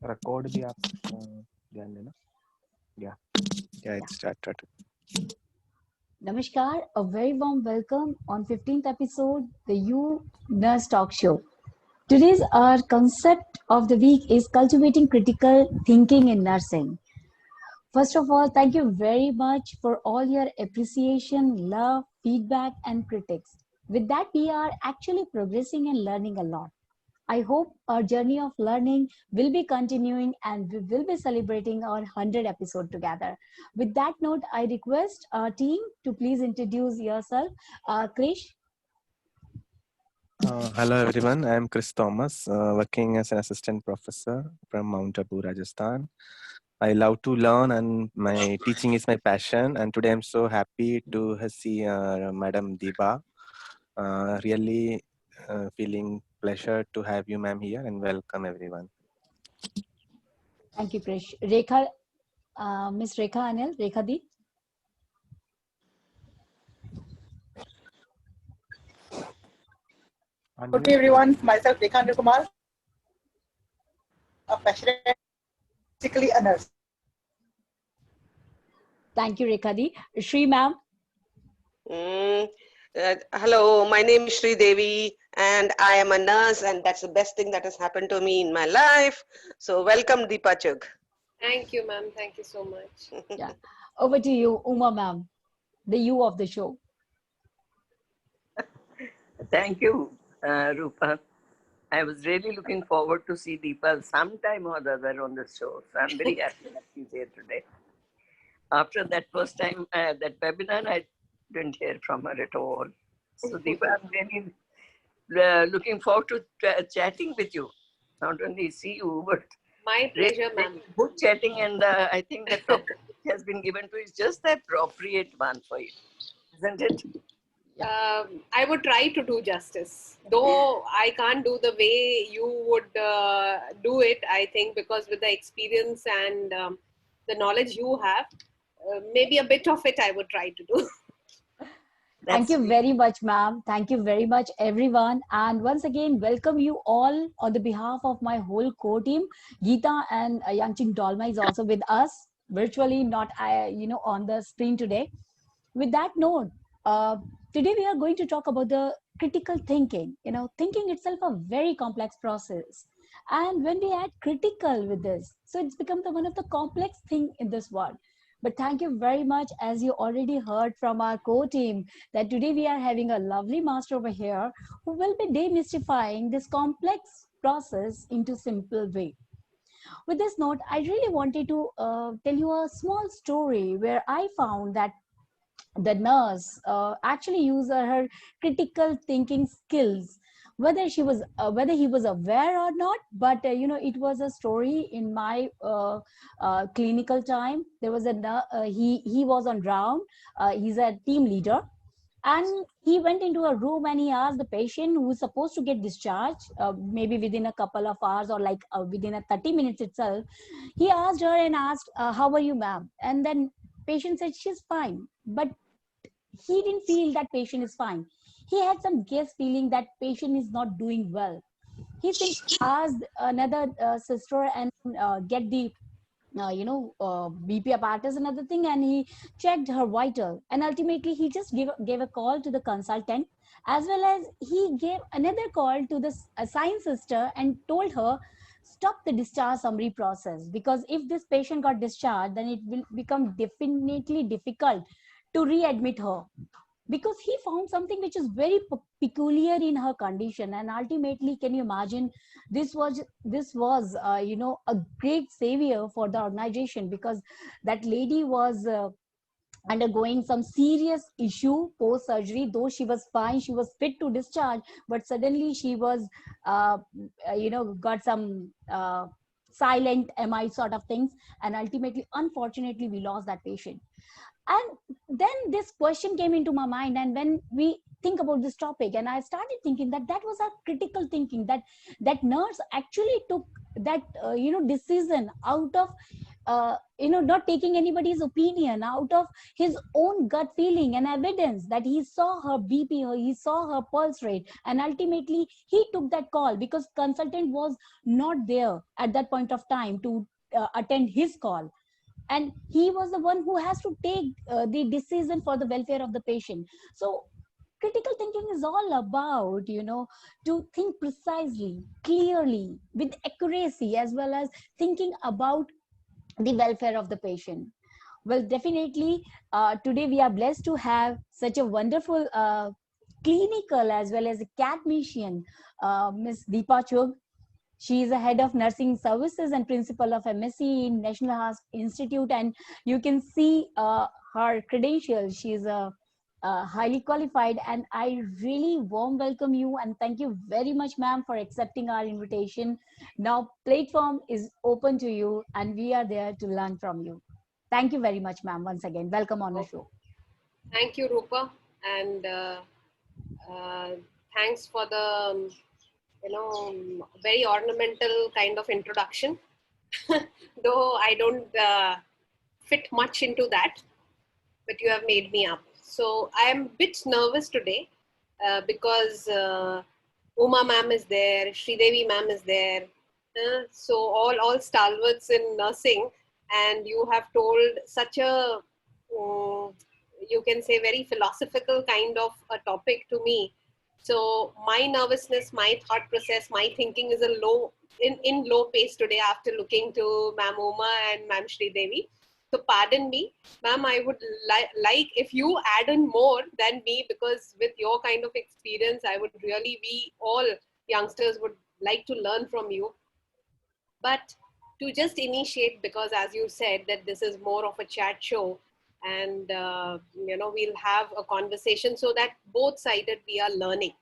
Record भी आप ध्यान देना. Yeah, Yeah. it's started. Namaskar, a very warm welcome on 15th episode, the You Nurse Talk Show. Today's our concept of the week is cultivating critical thinking in nursing. First of all, thank you very much for all your appreciation, love, feedback, and critics. With that, we are actually progressing and learning a lot. I hope our journey of learning will be continuing and we will be celebrating our 100 episode together. With that note, I request our team to please introduce yourself. Krish, Hello everyone, I am Chris Thomas, working as an assistant professor from Mount Abu, Rajasthan. I love to learn and my teaching is my passion, and today I'm so happy to see Madam Deepa. Really feeling pleasure to have you ma'am here, and welcome everyone. thank you, Krish. Rekha, Miss Rekha Anil, Rekha Di. Good day, everyone. Myself, Dekha Kumar, a passionate, basically a nurse. Thank you, Rekha Di. Shri ma'am. Hello, my name is Sri Devi and I am a nurse, and that's the best thing that has happened to me in my life. So welcome Deepa Chugh. Thank you, ma'am. Thank you so much. Yeah. Over to you, Uma ma'am, the you of the show. Thank you, Rupa. I was really looking forward to see Deepa sometime or the other on the show. So I'm very happy that she's here today. After that first time, that webinar, I didn't hear from her at all. So Deepa, I'm really looking forward to chatting with you. Not only see you, but My pleasure, ma'am. good chatting. And I think the topic which has been given to you is just the appropriate one for you, isn't it? I would try to do justice, though I can't do the way you would do it, I think, because with the experience and the knowledge you have, maybe a bit of it I would try to do. Thank you very much, ma'am. Thank you very much, everyone. And once again, welcome you all on the behalf of my whole core team. Geeta and Yangching Dolma is also with us virtually, not on the screen today. With that note, today we are going to talk about the critical thinking. Thinking itself a very complex process. And when we add critical with this, so it's become one of the complex thing in this world. But thank you very much, as you already heard from our core team, that today we are having a lovely master over here who will be demystifying this complex process into simple way. With this note, I really wanted to tell you a small story where I found that the nurse actually used her critical thinking skills, whether he was aware or not. But it was a story in my clinical time. There was he was on round. He's a team leader, and he went into a room and he asked the patient who was supposed to get discharged, maybe within a couple of hours or like within a 30 minutes itself. He asked her and asked, how are you, ma'am? And then patient said she's fine, but he didn't feel that patient is fine. He had some guess feeling that patient is not doing well. He simply asked another sister and get the BP apparatus and other thing, and he checked her vital, and ultimately he just gave a call to the consultant, as well as he gave another call to the assigned sister and told her stop the discharge summary process, because if this patient got discharged, then it will become definitely difficult to readmit her, because he found something which is very peculiar in her condition. And ultimately, can you imagine, this was a great savior for the organization, because that lady was undergoing some serious issue post surgery. Though she was fine, she was fit to discharge, but suddenly she was got some silent mi sort of things, and ultimately, unfortunately, we lost that patient. And then this question came into my mind, and when we think about this topic, and I started thinking that was a critical thinking, that nurse actually took that decision out of not taking anybody's opinion, out of his own gut feeling and evidence that he saw her BP, or he saw her pulse rate, and ultimately he took that call because consultant was not there at that point of time to attend his call, and he was the one who has to take the decision for the welfare of the patient. So critical thinking is all about, to think precisely, clearly, with accuracy, as well as thinking about the welfare of the patient. Well, definitely, today we are blessed to have such a wonderful clinical as well as academician, Miss Deepa Chugh. She is a head of nursing services and principal of MSc in National Heart Institute, and you can see her credentials. She is a highly qualified, and I really warm welcome you and thank you very much, ma'am, for accepting our invitation. Now, platform is open to you, and we are there to learn from you. Thank you very much, ma'am. Once again, welcome on the show. Thank you, Rupa, and uh, thanks for the very ornamental kind of introduction. Though I don't fit much into that, but you have made me up. So I am a bit nervous today because Uma ma'am is there, Sridevi ma'am is there. So all stalwarts in nursing, and you have told such a you can say very philosophical kind of a topic to me. So my nervousness, my thought process, my thinking is in low pace today after looking to Ma'am Uma and Ma'am Sridevi. So pardon me, ma'am, I would like if you add in more than me, because with your kind of experience, I would really, we all youngsters would like to learn from you. But to just initiate, because as you said that this is more of a chat show, and we'll have a conversation so that both sided we are learning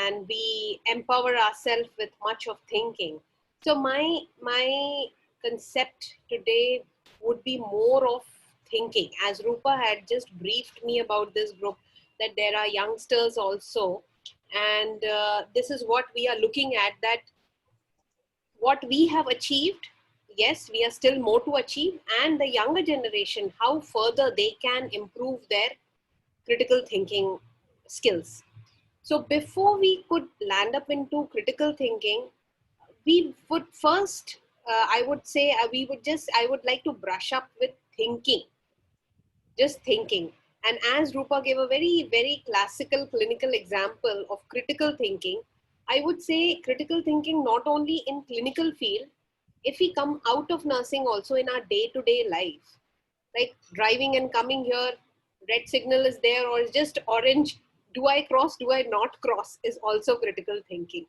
and we empower ourselves with much of thinking. So my concept today would be more of thinking, as Rupa had just briefed me about this group, that there are youngsters also, and this is what we are looking at, that what we have achieved, yes, we are still more to achieve, and the younger generation, how further they can improve their critical thinking skills. So before we could land up into critical thinking, we would first, I would say, I would like to brush up with thinking, just thinking. And as Rupa gave a very, very classical clinical example of critical thinking, I would say critical thinking not only in clinical field, if we come out of nursing also in our day-to-day life, like driving and coming here, red signal is there or is just orange, do I cross, do I not cross, is also critical thinking.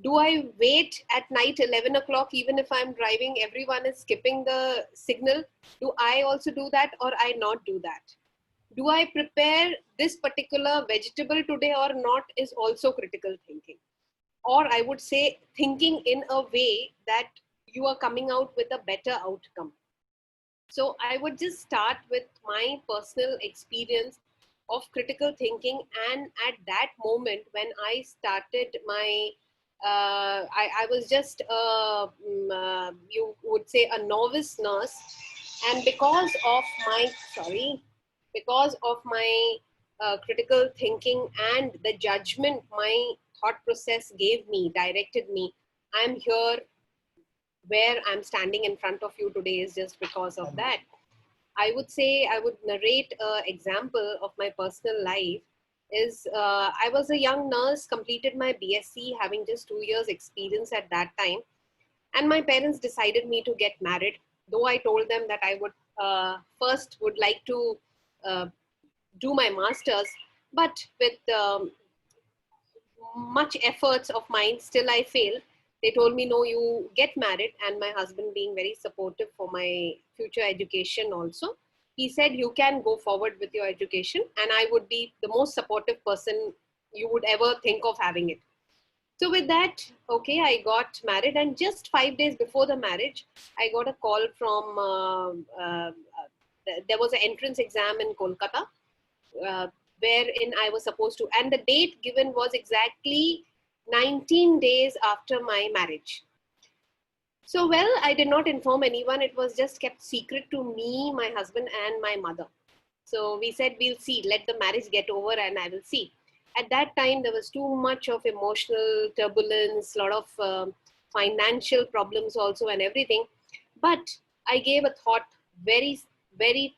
Do I wait at night 11 o'clock even if I'm driving, everyone is skipping the signal, do I also do that or I not do that? Do I prepare this particular vegetable today or not, is also critical thinking. Or I would say thinking in a way that you are coming out with a better outcome. So I would just start with my personal experience of critical thinking. And at that moment when I started my, I was just, you would say, a novice nurse. And because of my critical thinking and the judgment my thought process gave me, directed me, I'm here where I'm standing in front of you today is just because of that. I would say, I would narrate an example of my personal life is I was a young nurse, completed my BSc, having just 2 years experience at that time. And my parents decided me to get married, though I told them that I would first would like to do my master's, but with much efforts of mine, still I failed. They told me, no, you get married. And my husband, being very supportive for my future education also, he said, you can go forward with your education and I would be the most supportive person you would ever think of having it. So with that, okay, I got married, and just 5 days before the marriage, I got a call from, there was an entrance exam in Kolkata, wherein I was supposed to, and the date given was exactly 19 days after my marriage. So, well, I did not inform anyone. It was just kept secret to me, my husband, and my mother. So we said, we'll see, let the marriage get over and I will see. At that time, there was too much of emotional turbulence, a lot of financial problems also and everything. But I gave a thought, very, very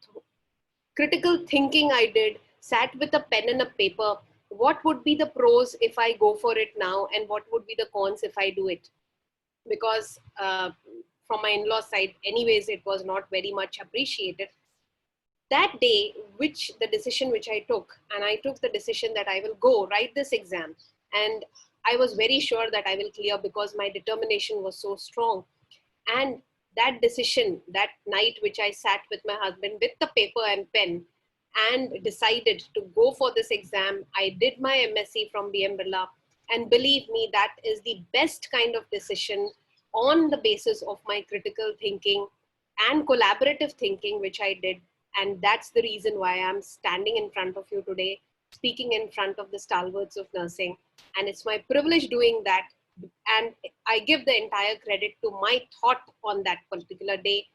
critical thinking I did, sat with a pen and a paper. What would be the pros if I go for it now, and what would be the cons if I do it? Because from my in-law side, anyways, it was not very much appreciated. That day, which the decision which I took, and I took the decision that I will go write this exam, and I was very sure that I will clear because my determination was so strong. And that decision, that night which I sat with my husband with the paper and pen and decided to go for this exam, I did my MSc from BM Birla, and believe me, that is the best kind of decision on the basis of my critical thinking and collaborative thinking which I did. And that's the reason why I'm standing in front of you today, speaking in front of the stalwarts of nursing. And it's my privilege doing that. And I give the entire credit to my thought on that particular day,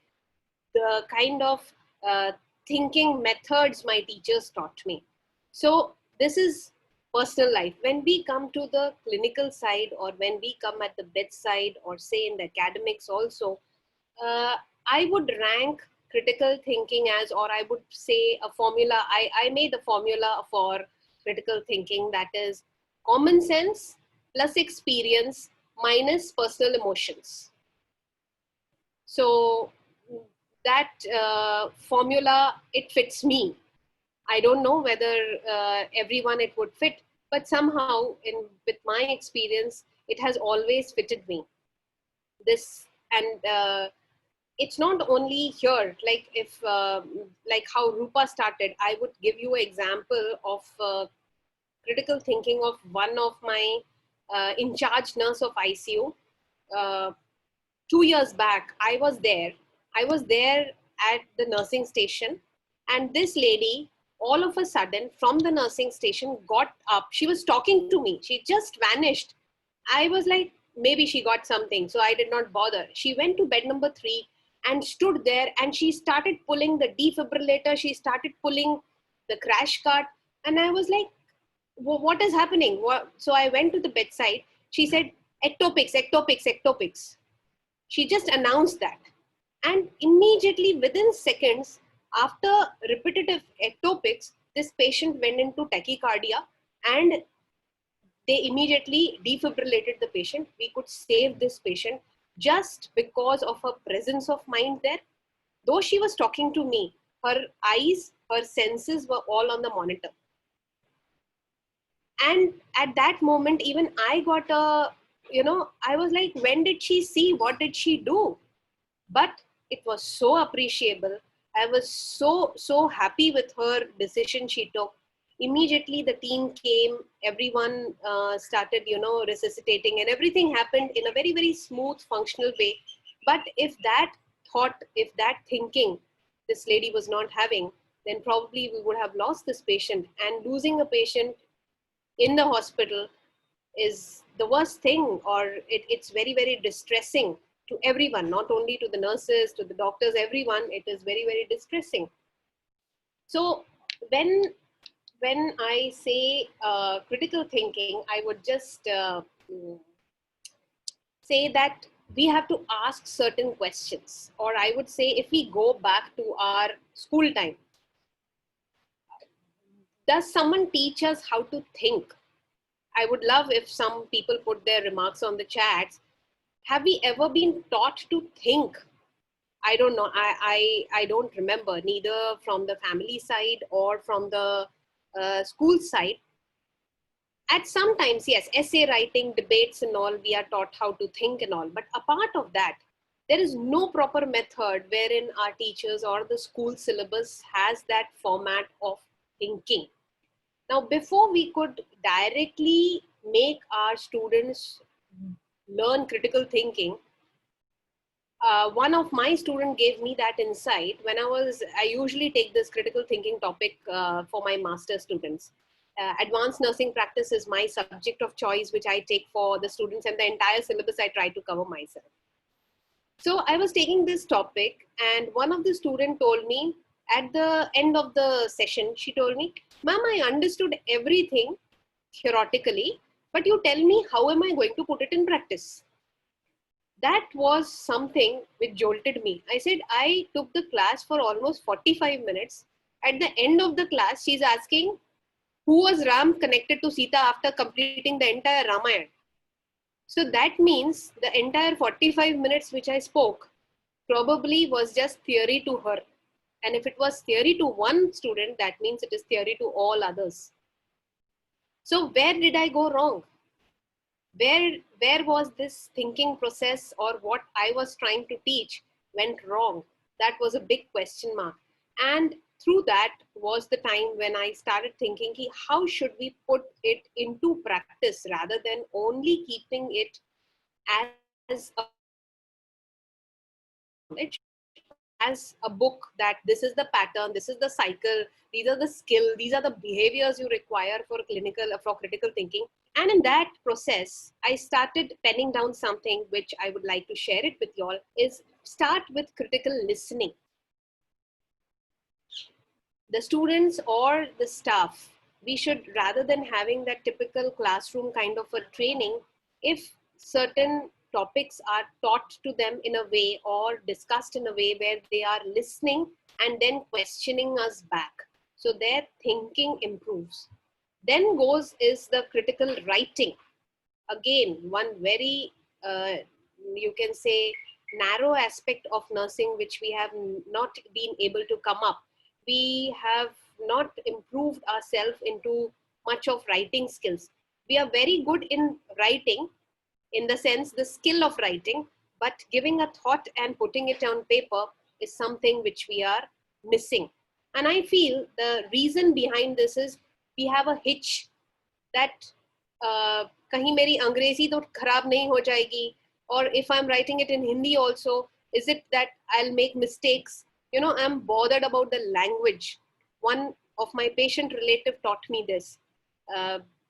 the kind of uh, thinking methods my teachers taught me. So this is personal life. When we come to the clinical side, or when we come at the bedside, or say in the academics also, I would rank critical thinking as, or I would say a formula. I made a formula for critical thinking, that is common sense plus experience minus personal emotions. So that formula, it fits me. I don't know whether everyone it would fit, but somehow with my experience, it has always fitted me. This, and it's not only here, like if like how Rupa started, I would give you an example of critical thinking of one of my in charge nurse of ICU. uh, 2 years back, I was there at the nursing station, and this lady all of a sudden from the nursing station got up. She was talking to me, she just vanished. I was like, maybe she got something, so I did not bother. She went to bed number 3 and stood there, and she started pulling the defibrillator, she started pulling the crash cart, and I was like, what is happening? So I went to the bedside. She said, ectopics, ectopics, ectopics. She just announced that. And immediately within seconds, after repetitive ectopics, this patient went into tachycardia, and they immediately defibrillated the patient. We could save this patient just because of her presence of mind there. Though she was talking to me, her eyes, her senses were all on the monitor. And at that moment, even I got I was like, when did she see? What did she do? But it was so appreciable. I was so happy with her decision she took. Immediately the team came, everyone started resuscitating, and everything happened in a very, very smooth, functional way. But if that thought, if that thinking this lady was not having, then probably we would have lost this patient. And losing a patient in the hospital is the worst thing, or it's very, very distressing to everyone, not only to the nurses, to the doctors, everyone. It is very, very distressing. So when I say critical thinking, I would just say that we have to ask certain questions. Or I would say, if we go back to our school time, does someone teach us how to think? I would love if some people put their remarks on the chats. Have we ever been taught to think? I don't know. I don't remember, neither from the family side or from the school side. At sometimes, yes, essay writing, debates and all, we are taught how to think and all. But apart of that, there is no proper method wherein our teachers or the school syllabus has that format of thinking. Now, before we could directly make our students learn critical thinking, one of my students gave me that insight when I usually take this critical thinking topic for my master students. Advanced nursing practice is my subject of choice, which I take for the students, and the entire syllabus I try to cover myself. So I was taking this topic, and one of the students told me at the end of the session, she told me, "Ma'am, I understood everything theoretically, but you tell me, how am I going to put it in practice?" That was something which jolted me. I said, I took the class for almost 45 minutes. At the end of the class, she's asking, who was Ram connected to Sita after completing the entire Ramayana? So that means the entire 45 minutes which I spoke probably was just theory to her. And if it was theory to one student, that means it is theory to all others. So where did I go wrong? Where was this thinking process, or what I was trying to teach went wrong? That was a big question mark. And through that was the time when I started thinking, how should we put it into practice rather than only keeping it as a knowledge, or as a book that this is the pattern, this is the cycle, these are the skill, these are the behaviors you require for critical thinking. And in that process, I started penning down something which I would like to share it with you all, is start with critical listening. The students or the staff, we should, rather than having that typical classroom kind of a training, if certain topics are taught to them in a way or discussed in a way where they are listening and then questioning us back, so their thinking improves. Then goes is the critical writing. Again, one very, you can say, narrow aspect of nursing which we have not been able to come up. We have not improved ourselves into much of writing skills. We are very good in writing, in the sense the skill of writing, but giving a thought and putting it on paper is something which we are missing. And I feel the reason behind this is we have a hitch that कहीं मेरी अंग्रेजी तो खराब नहीं हो जाएगी, or if I'm writing it in Hindi also, is it that I'll make mistakes? You know, I'm bothered about the language. One of my patient relative taught me this.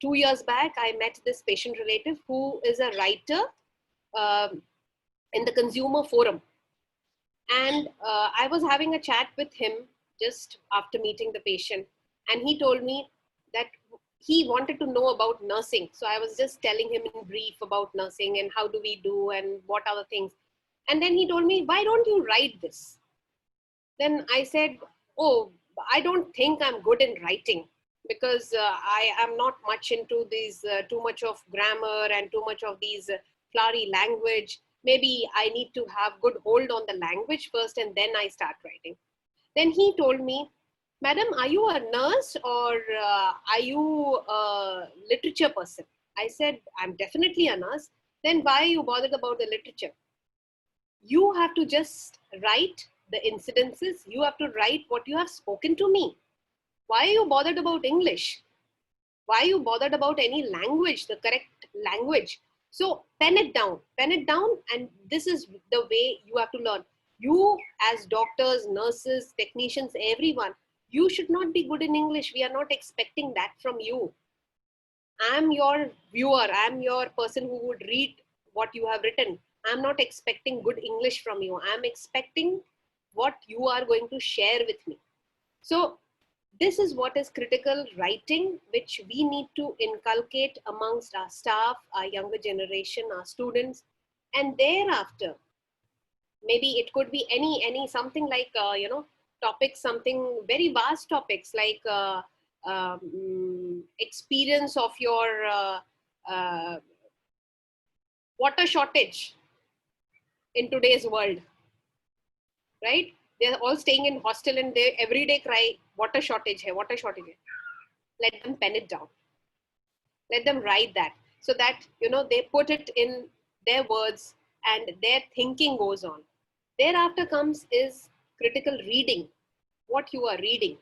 2 years back, I met this patient relative who is a writer in the consumer forum. And I was having a chat with him just after meeting the patient. And he told me that he wanted to know about nursing. So I was just telling him in brief about nursing and how do we do and what are the things. And then he told me, why don't you write this? Then I said, oh, I don't think I'm good in writing, because I am not much into these, too much of grammar and too much of these flowery language. Maybe I need to have good hold on the language first and then I start writing. Then he told me, Madam, are you a nurse or are you a literature person? I said, I'm definitely a nurse. Then why are you bothered about the literature? You have to just write the incidences. You have to write what you have spoken to me. Why are you bothered about English? Why are you bothered about any language, the correct language? So pen it down, and this is the way you have to learn. You as doctors, nurses, technicians, everyone, you should not be good in English. We are not expecting that from you. I'm your viewer. I'm your person who would read what you have written. I'm not expecting good English from you. I'm expecting what you are going to share with me. So this is what is critical writing, which we need to inculcate amongst our staff, our younger generation, our students. And thereafter, maybe it could be any something like, topics, something very vast topics like experience of your uh, water shortage in today's world, right? They're all staying in hostel and they every day cry, water shortage hai, water shortage hai. Let them pen it down. Let them write that, so that, they put it in their words and their thinking goes on. Thereafter comes is critical reading, what you are reading.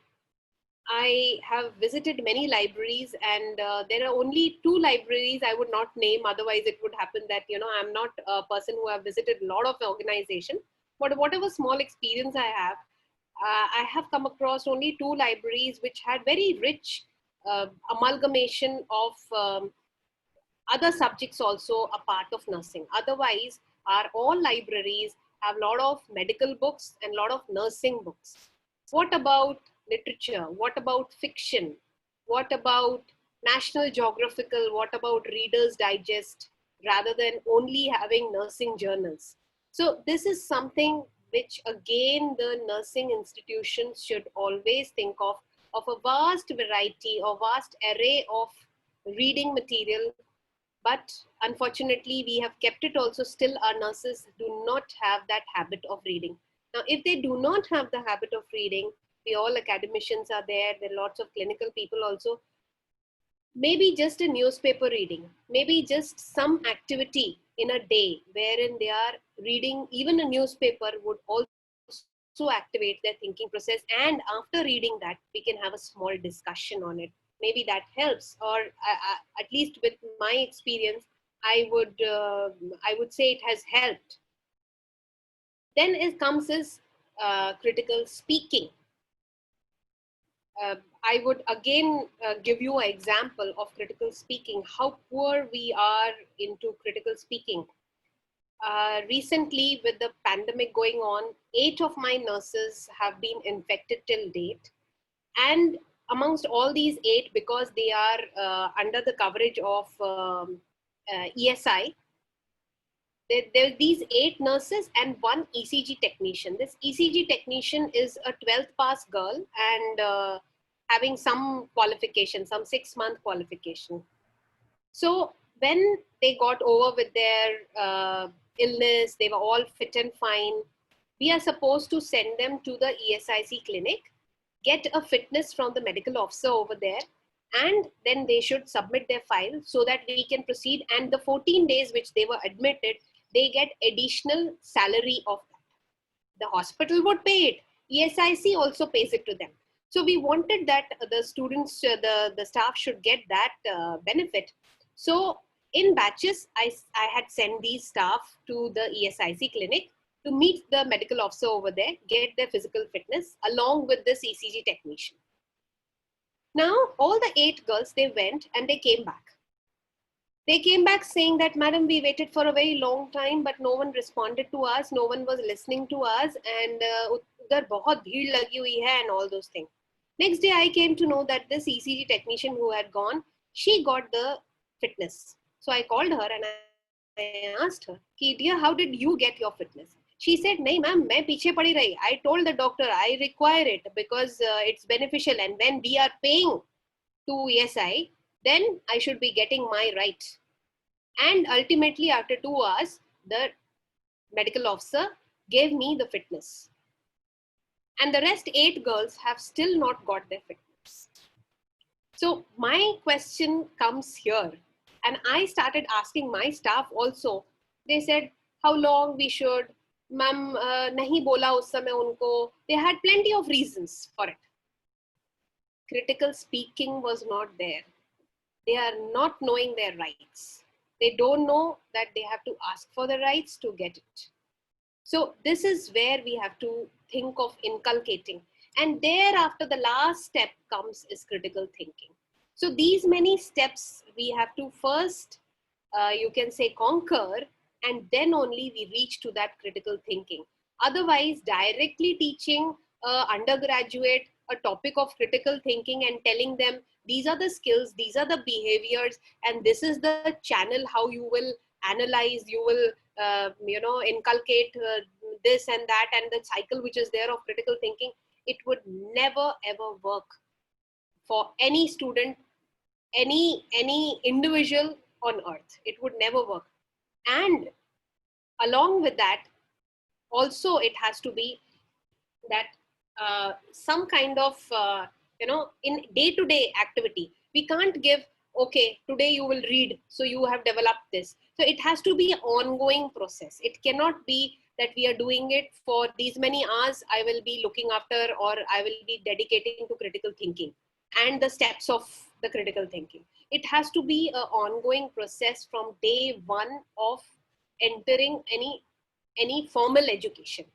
I have visited many libraries, and there are only 2 libraries I would not name. Otherwise, it would happen that, I'm not a person who have visited a lot of organization. But whatever small experience I have come across only 2 libraries which had very rich amalgamation of other subjects also a part of nursing. Otherwise, all libraries have a lot of medical books and a lot of nursing books. What about literature? What about fiction? What about National Geographical? What about Reader's Digest, rather than only having nursing journals? So this is something which again the nursing institutions should always think of a vast variety or vast array of reading material. But unfortunately, we have kept it also. Still, our nurses do not have that habit of reading. Now, if they do not have the habit of reading, we all academicians are there. There are lots of clinical people also. Maybe just a newspaper reading, maybe just some activity in a day wherein they are reading even a newspaper would also activate their thinking process. And after reading that, we can have a small discussion on it. Maybe that helps, or at least with my experience, I would say it has helped. Then it comes as critical speaking. I would again give you an example of critical speaking, how poor we are into critical speaking. Recently, with the pandemic going on, 8 of my nurses have been infected till date. And amongst all these 8, because they are under the coverage of ESI, there are these 8 nurses and 1 ECG technician. This ECG technician is a 12th pass girl and having some qualification, some 6-month qualification. So when they got over with their illness, they were all fit and fine. We are supposed to send them to the ESIC clinic, get a fitness from the medical officer over there, and then they should submit their file so that we can proceed. And the 14 days which they were admitted, they get additional salary of that. The hospital would pay it. ESIC also pays it to them. So we wanted that the students, the staff should get that benefit. So in batches, I had sent these staff to the ESIC clinic to meet the medical officer over there, get their physical fitness along with this ECG technician. Now, all the 8 girls, they went and they came back. They came back saying that, Madam, we waited for a very long time, but no one responded to us. No one was listening to us. And udhar bahut bheed lagi hui hai and all those things. Next day, I came to know that this ECG technician who had gone, she got the fitness. So I called her and I asked her, dear, how did you get your fitness? She said, nahi ma'am, main piche padi rahi. I told the doctor I require it because it's beneficial. And when we are paying to ESI, then I should be getting my right. And ultimately, after 2 hours, the medical officer gave me the fitness. And the rest 8 girls have still not got their fitness. So my question comes here. And I started asking my staff also. They said, how long we should? Ma'am, nahi bola us samay unko. They had plenty of reasons for it. Critical speaking was not there. They are not knowing their rights. They don't know that they have to ask for the rights to get it. So this is where we have to think of inculcating. And thereafter, the last step comes is critical thinking. So these many steps we have to first, you can say, conquer, and then only we reach to that critical thinking. Otherwise, directly teaching undergraduate a topic of critical thinking and telling them these are the skills, these are the behaviors, and this is the channel how you will analyze, you will inculcate this and that, and the cycle which is there of critical thinking, it would never ever work for any student, any individual on earth. It would never work. And along with that, also it has to be that some kind of in day-to-day activity, we can't give, okay, today you will read, so you have developed this. So it has to be an ongoing process. It cannot be that we are doing it for these many hours, I will be looking after, or I will be dedicating to critical thinking and the steps of the critical thinking. It has to be an ongoing process from day one of entering any formal education,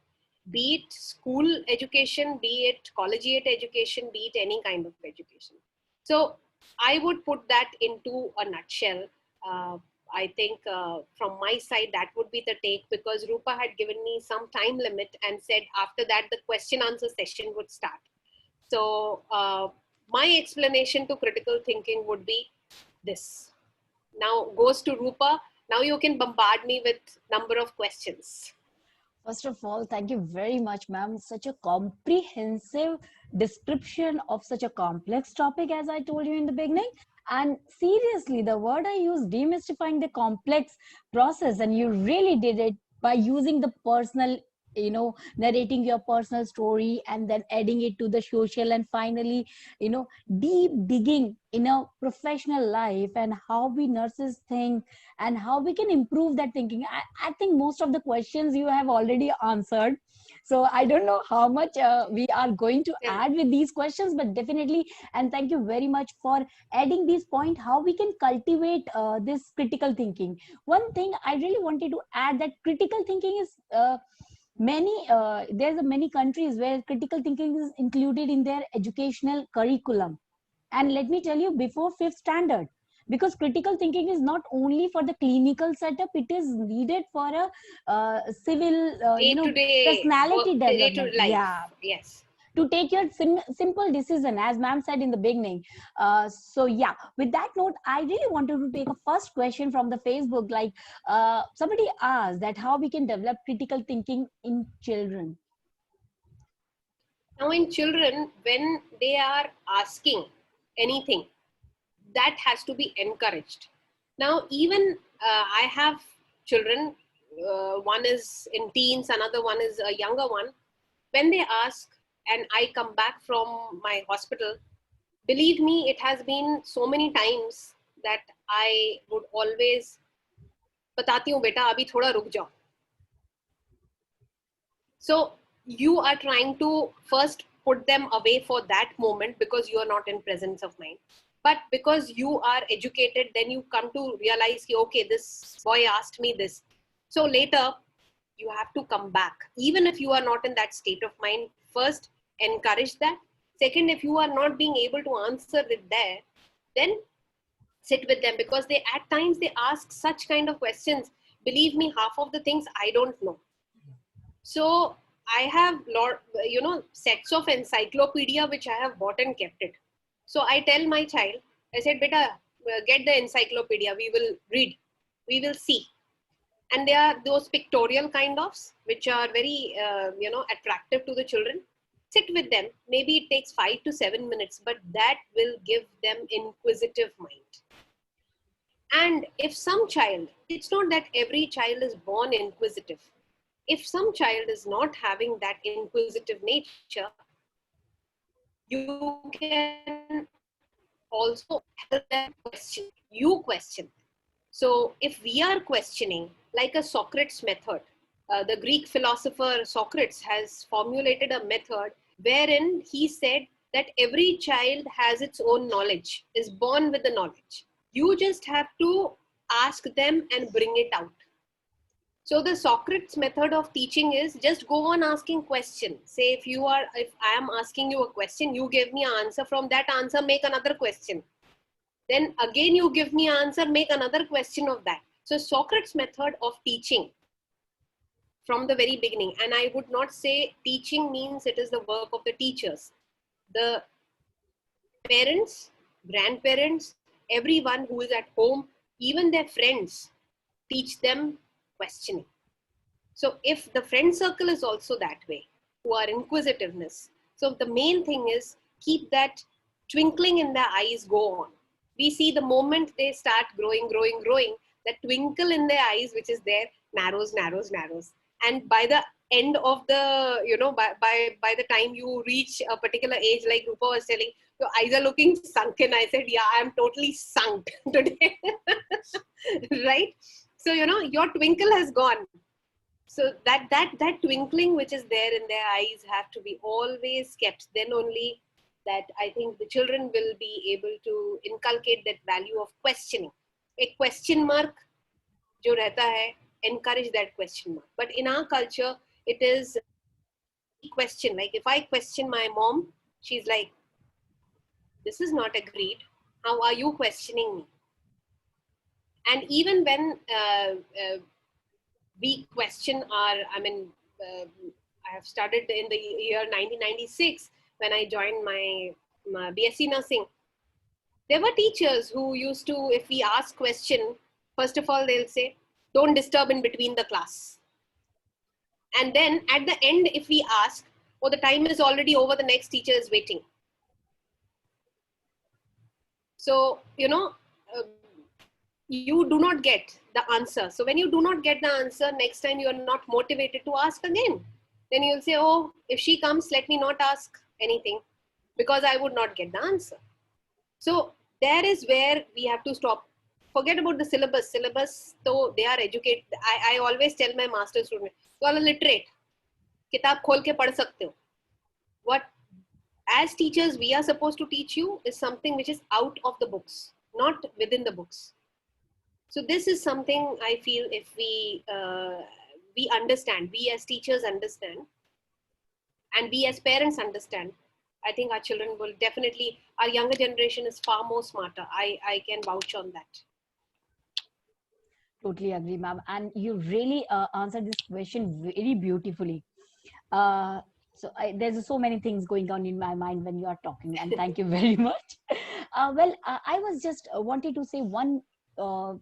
be it school education, be it collegiate education, be it any kind of education. So I would put that into a nutshell. I think from my side, that would be the take, because Rupa had given me some time limit and said after that the question answer session would start. So my explanation to critical thinking would be this. Now goes to Rupa. Now you can bombard me with number of questions. First of all, thank you very much, ma'am. Such a comprehensive description of such a complex topic, as I told you in the beginning. And seriously, the word I used, demystifying the complex process, and you really did it by using the personal, narrating your personal story and then adding it to the social, and finally, deep digging in a professional life and how we nurses think and how we can improve that thinking. I think most of the questions you have already answered. So I don't know how much we are going to Yeah. add with these questions, but definitely, and thank you very much for adding this point, how we can cultivate this critical thinking. One thing I really wanted to add, that critical thinking is there's many countries where critical thinking is included in their educational curriculum, and let me tell you, before fifth standard, because critical thinking is not only for the clinical setup, it is needed for a civil Day-to-day work, personality development. day-to-day life. Yeah, Yes. to take your simple decision, as ma'am said in the beginning. So yeah, with that note, I really wanted to take a first question from the Facebook. Like, somebody asked that how we can develop critical thinking in children. Now in children, when they are asking anything, that has to be encouraged. Now even I have children, one is in teens, another one is a younger one. When they ask and I come back from my hospital, believe me, it has been so many times that I would always बताती हूँ बेटा अभी थोड़ा रुक जाओ. So you are trying to first put them away for that moment because you are not in presence of mind. But because you are educated, then you come to realize, okay, this boy asked me this. So later, you have to come back. Even if you are not in that state of mind, first encourage that. Second, if you are not being able to answer it there, then sit with them, because they at times they ask such kind of questions. Believe me, half of the things I don't know. So I have sets of encyclopedia which I have bought and kept it. So I tell my child, I said, beta, get the encyclopedia, we will read, we will see. And they are those pictorial kind ofs which are very attractive to the children. Sit with them. Maybe it takes 5 to 7 minutes, but that will give them inquisitive mind. And if some child, it's not that every child is born inquisitive. If some child is not having that inquisitive nature, you can also help them question. You question. So if we are questioning, like a Socrates method, the Greek philosopher Socrates has formulated a method wherein he said that every child has its own knowledge, is born with the knowledge. You just have to ask them and bring it out. So the Socrates method of teaching is just go on asking questions. Say if I am asking you a question, you give me an answer. From that answer, make another question. Then again, you give me an answer, make another question of that. So Socrates method of teaching from the very beginning. And I would not say teaching means it is the work of the teachers. The parents, grandparents, everyone who is at home, even their friends, teach them questioning. So if the friend circle is also that way, who are inquisitiveness, so the main thing is keep that twinkling in their eyes go on. We see the moment they start growing, that twinkle in their eyes, which is there, narrows. And by the end of the, by the time you reach a particular age, like Rupa was telling, your eyes are looking sunken. I said, yeah, I'm totally sunk today. Right? So, your twinkle has gone. So that twinkling which is there in their eyes have to be always kept. Then only that I think the children will be able to inculcate that value of questioning. A question mark jo rehta hai, encourage that question mark. But in our culture, it is question. Like if I question my mom, she's like, this is not agreed. How are you questioning me? And even when we question our, I have started in the year 1996 when I joined my BSc nursing. There were teachers who used to, if we ask question, first of all, they'll say, don't disturb in between the class. And then at the end, if we ask, oh, the time is already over, the next teacher is waiting. So, you do not get the answer. So when you do not get the answer, next time you are not motivated to ask again. Then you'll say, oh, if she comes, let me not ask anything because I would not get the answer. So there is where we have to stop. Forget about the syllabus. Syllabus, though they are educated. I always tell my master student, you are literate. Kitab khol ke pad sakte ho. What as teachers we are supposed to teach you is something which is out of the books, not within the books. So this is something I feel if we understand, we as teachers understand, and we as parents understand, I think our children will definitely, our younger generation is far more smarter. I can vouch on that. Totally agree, ma'am. And you really answered this question very beautifully. There's so many things going on in my mind when you are talking, and thank you very much. I was just wanted to say one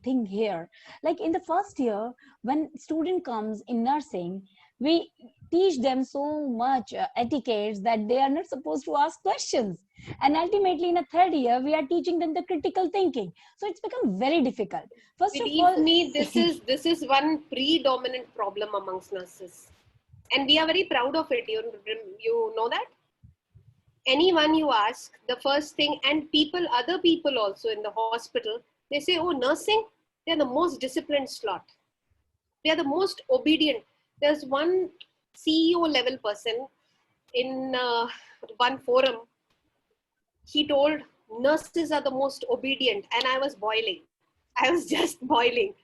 thing here. Like in the first year, when student comes in nursing, we teach them so much etiquettes that they are not supposed to ask questions. And ultimately, in a third year, we are teaching them the critical thinking. So it's become very difficult. First of all, Believe me, this is one predominant problem amongst nurses. And we are very proud of it. You know that? Anyone you ask, the first thing, and other people also in the hospital, they say, oh, nursing, they're the most disciplined slot. They are the most obedient. There's one CEO level person in one forum. He told nurses are the most obedient, and I was boiling. I was just boiling.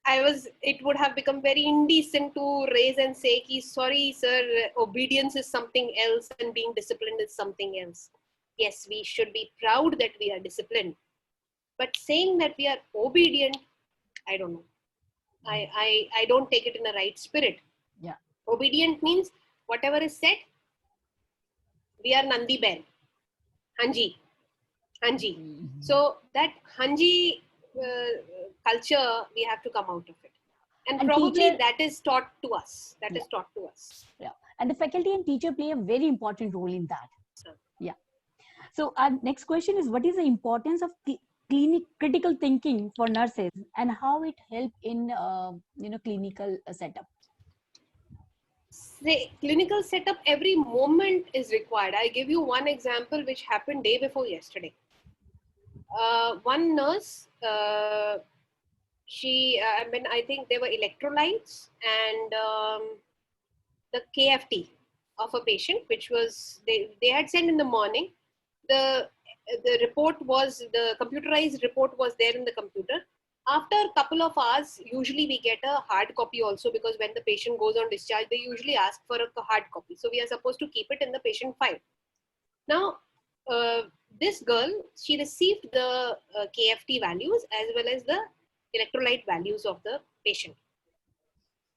It would have become very indecent to raise and say, sorry, sir, obedience is something else and being disciplined is something else. Yes, we should be proud that we are disciplined. But saying that we are obedient, I don't know. I don't take it in the right spirit. Yeah. Obedient means whatever is said, we are Nandi Ben. Hanji. Hanji. Mm-hmm. So that Hanji culture, we have to come out of it. And probably that is taught to us. That is taught to us. Yeah. And the faculty and teacher play a very important role in that. Yeah. So our next question is, what is the importance of critical thinking for nurses and how it help in clinical setup? Say, clinical setup, every moment is required. I give you one example which happened day before yesterday. One nurse, I think there were electrolytes and the KFT of a patient, which was, they had sent in the morning. The report was, the computerized report was there in the computer. After a couple of hours, usually we get a hard copy also, because when the patient goes on discharge, they usually ask for a hard copy. So we are supposed to keep it in the patient file. Now, this girl, she received the KFT values as well as the electrolyte values of the patient.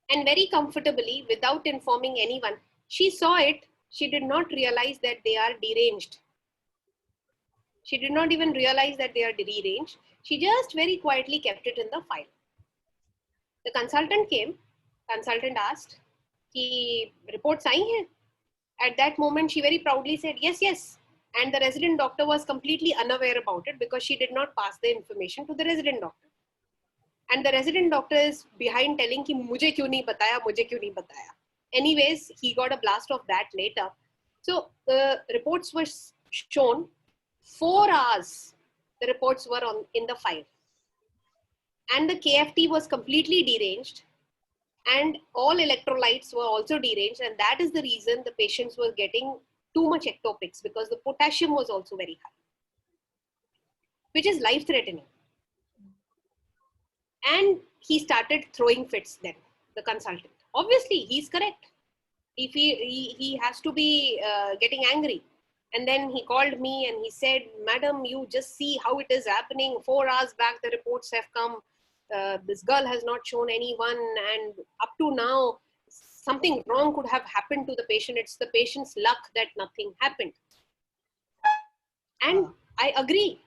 And very comfortably, without informing anyone, she saw it. She did not realize that they are deranged. She did not even realize that they are deranged. She just very quietly kept it in the file. The consultant came. Consultant asked, "Ki reports aayi hain?" At that moment, she very proudly said, "Yes, yes." And the resident doctor was completely unaware about it because she did not pass the information to the resident doctor. And the resident doctor is behind telling ki mujhe kyun nahi bataya, mujhe kyun nahi bataya. Anyways, he got a blast of that later. So the reports were shown. 4 hours the reports were in the file. And the KFT was completely deranged. And all electrolytes were also deranged. And that is the reason the patients were getting too much ectopics, because the potassium was also very high, which is life-threatening. And he started throwing fits then, the consultant. Obviously, he's correct. He has to be getting angry. And then he called me and he said, "Madam, you just see how it is happening. 4 hours back, the reports have come. This girl has not shown anyone. And up to now, something wrong could have happened to the patient. It's the patient's luck that nothing happened." And I agree.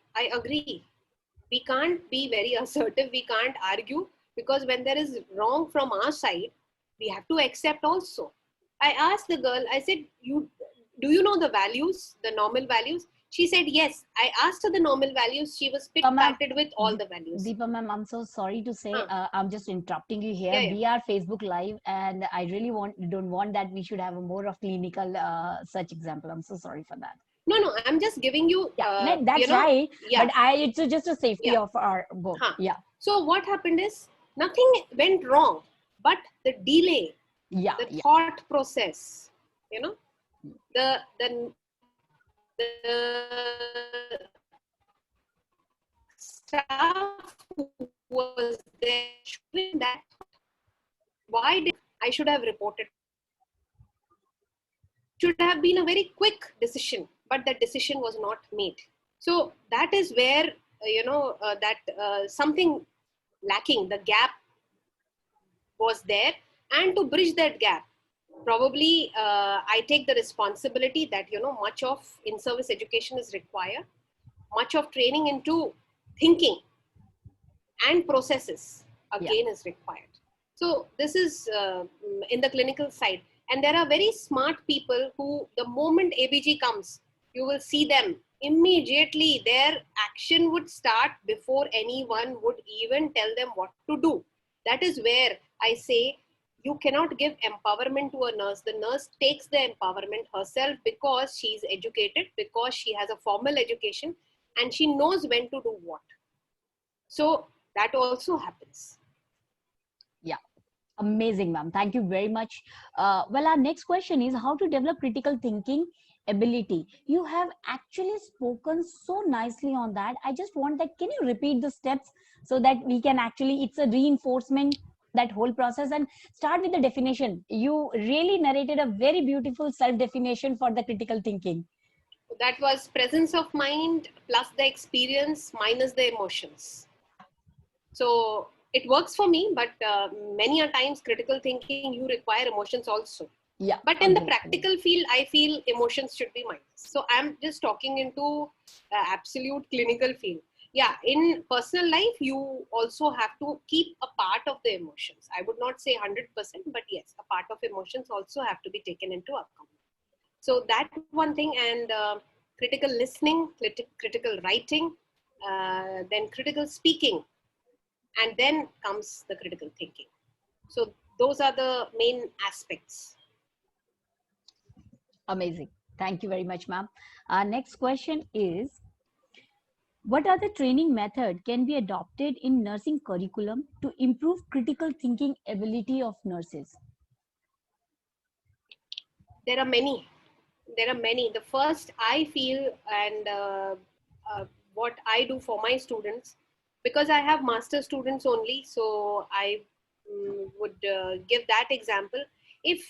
We can't be very assertive. We can't argue, because when there is wrong from our side, we have to accept also. I asked the girl, I said, do you know the values, the normal values? She said, yes. I asked her the normal values. She was pick-packed with all the values. Deepa ma'am, I'm so sorry to say, I'm just interrupting you here. Yeah, yeah. We are Facebook Live, and I really don't want that. We should have a more of clinical such example. I'm so sorry for that. No, I'm just giving you. That's right. Yeah. But it's just a safety of our both. Yeah. So what happened is, nothing went wrong, but the delay, the thought process, the staff who was there showing that, why did I should have reported? Should have been a very quick decision, but that decision was not made. So that is where something lacking, the gap was there, and to bridge that gap, probably I take the responsibility that much of in-service education is required, much of training into thinking and processes again is required. So this is in the clinical side, and there are very smart people who, the moment ABG comes, you will see them immediately, their action would start before anyone would even tell them what to do. That is where I say, you cannot give empowerment to a nurse. The nurse takes the empowerment herself, because she is educated, because she has a formal education, and she knows when to do what. So that also happens. Yeah. Amazing, ma'am. Thank you very much. Well, our next question is how to develop critical thinking ability. You have actually spoken so nicely on that. I just want that, can you repeat the steps so that we can actually, it's a reinforcement, that whole process, and start with the definition. You really narrated a very beautiful self-definition for the critical thinking. That was presence of mind plus the experience minus the emotions. So it works for me, but many a times critical thinking, you require emotions also. Yeah. But in the practical field, I feel emotions should be minus. So I'm just talking into absolute clinical field. Yeah, in personal life, you also have to keep a part of the emotions. I would not say 100%, but yes, a part of emotions also have to be taken into account. So that one thing, and critical listening, critical writing, then critical speaking, and then comes the critical thinking. So those are the main aspects. Amazing. Thank you very much, ma'am. Our next question is, what are the training method can be adopted in nursing curriculum to improve critical thinking ability of nurses? There are many. The first, I feel, and what I do for my students, because I have master students only, so I would give that example. If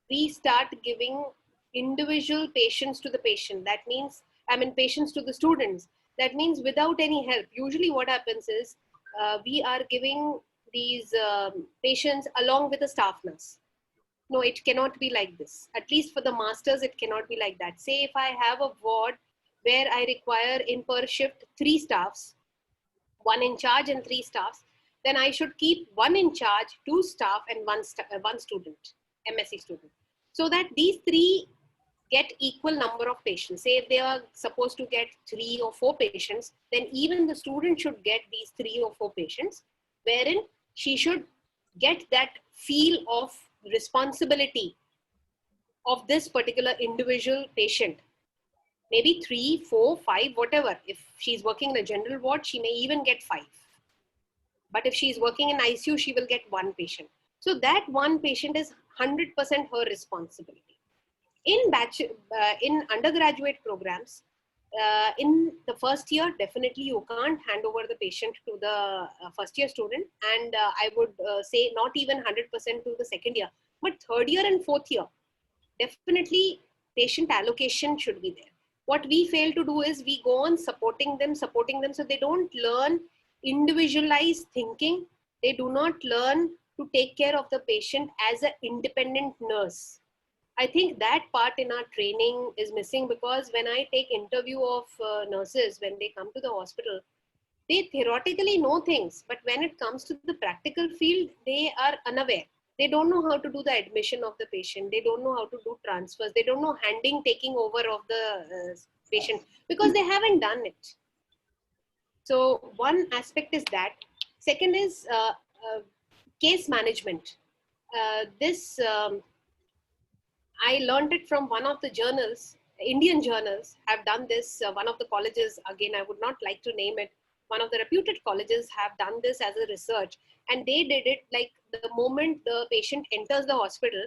we start giving individual patients to the patient, that means, patients to the students, that means without any help. Usually what happens is, we are giving these patients along with a staff nurse. No, it cannot be like this. At least for the masters, it cannot be like that. Say if I have a ward where I require in per shift 3 staffs, 1 in charge and 3 staffs, then I should keep 1 in charge, 2 staff, and one student, MSc student. So that these 3 get equal number of patients. Say if they are supposed to get 3 or 4 patients, then even the student should get these 3 or 4 patients, wherein she should get that feel of responsibility of this particular individual patient. Maybe 3, 4, 5, whatever. If she's working in a general ward, she may even get 5. But if she's working in ICU, she will get 1 patient. So that 1 patient is 100% her responsibility. In undergraduate programs, in the first year, definitely you can't hand over the patient to the first year student, and I would say not even 100% to the second year, but third year and fourth year, definitely patient allocation should be there. What we fail to do is we go on supporting them, so they don't learn individualized thinking. They do not learn to take care of the patient as an independent nurse. I think that part in our training is missing, because when I take interview of nurses when they come to the hospital, they theoretically know things, but when it comes to the practical field, they are unaware. They don't know how to do the admission of the patient. They don't know how to do transfers. They don't know taking over of the patient, because they haven't done it. So one aspect is that. Second is case management. This I learned it from one of the journals. Indian journals have done this. One of the colleges, again, I would not like to name it, one of the reputed colleges have done this as a research. And they did it like the moment the patient enters the hospital,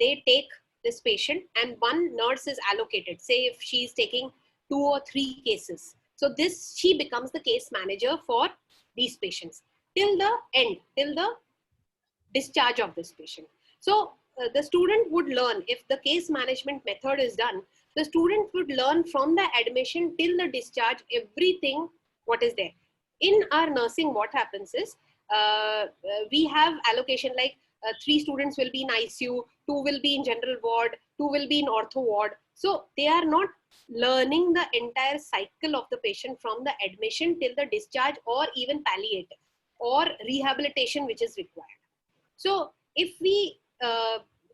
they take this patient and one nurse is allocated. Say if she's taking 2 or 3 cases. So she becomes the case manager for these patients till the end, till the discharge of this patient. So the student would learn, if the case management method is done, the student would learn from the admission till the discharge everything what is there. In our nursing, what happens is we have allocation like 3 students will be in ICU, 2 will be in general ward, 2 will be in ortho ward. So they are not learning the entire cycle of the patient from the admission till the discharge, or even palliative or rehabilitation which is required. So if we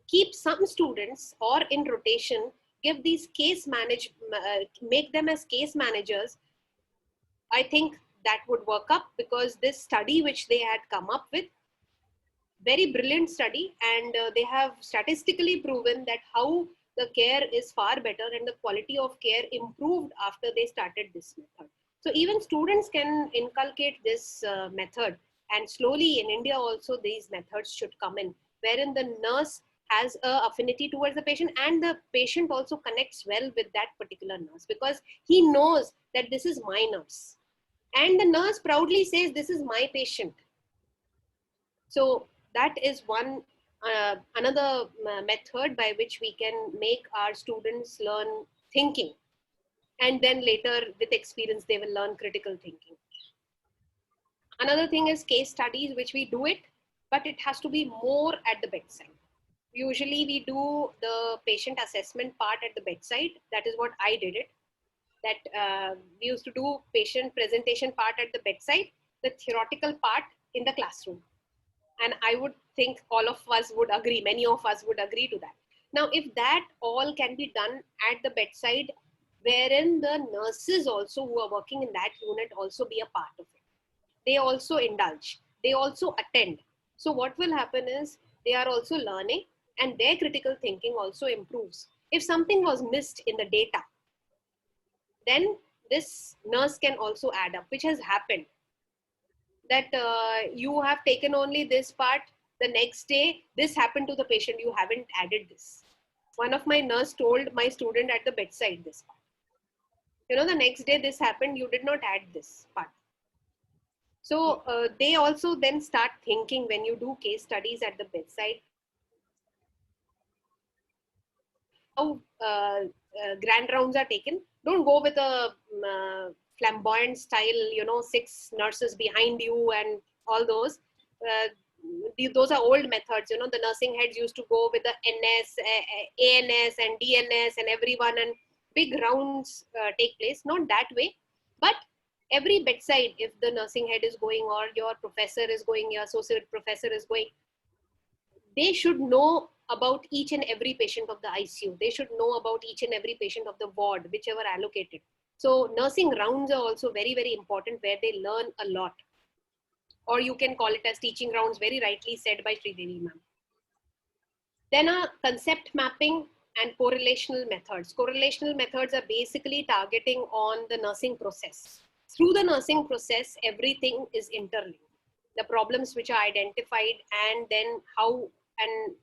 keep some students or in rotation, give these make them as case managers, I think that would work up, because this study which they had come up with, very brilliant study, and they have statistically proven that how the care is far better and the quality of care improved after they started this method. So even students can inculcate this method, and slowly in India also these methods should come in, wherein the nurse has a affinity towards the patient, and the patient also connects well with that particular nurse, because he knows that this is my nurse, and the nurse proudly says this is my patient. So that is one another method by which we can make our students learn thinking, and then later with experience they will learn critical thinking. Another thing is case studies, which we do it, but it has to be more at the bedside. Usually we do the patient assessment part at the bedside. That is what I did it. That we used to do patient presentation part at the bedside, the theoretical part in the classroom. And I would think all of us would agree, many of us would agree to that. Now, if that all can be done at the bedside, wherein the nurses also who are working in that unit also be a part of it. They also indulge, they also attend. So what will happen is they are also learning, and their critical thinking also improves. If something was missed in the data, then this nurse can also add up, which has happened. That you have taken only this part, the next day this happened to the patient, you haven't added this. One of my nurse told my student at the bedside this part, the next day this happened, you did not add this part. So they also then start thinking, when you do case studies at the bedside, how grand rounds are taken. Don't go with a flamboyant style, 6 nurses behind you and all those. Those are old methods. The nursing heads used to go with the NS, ANS and DNS and everyone, and big rounds take place. Not that way, but every bedside, if the nursing head is going, or your professor is going, your associate professor is going, they should know about each and every patient of the ICU. They should know about each and every patient of the ward, whichever allocated. So nursing rounds are also very, very important, where they learn a lot. Or you can call it as teaching rounds, very rightly said by Sridevi ma'am. Then concept mapping and correlational methods. Correlational methods are basically targeting on the nursing process. Through the nursing process, everything is interlinked. The problems which are identified, and then how, and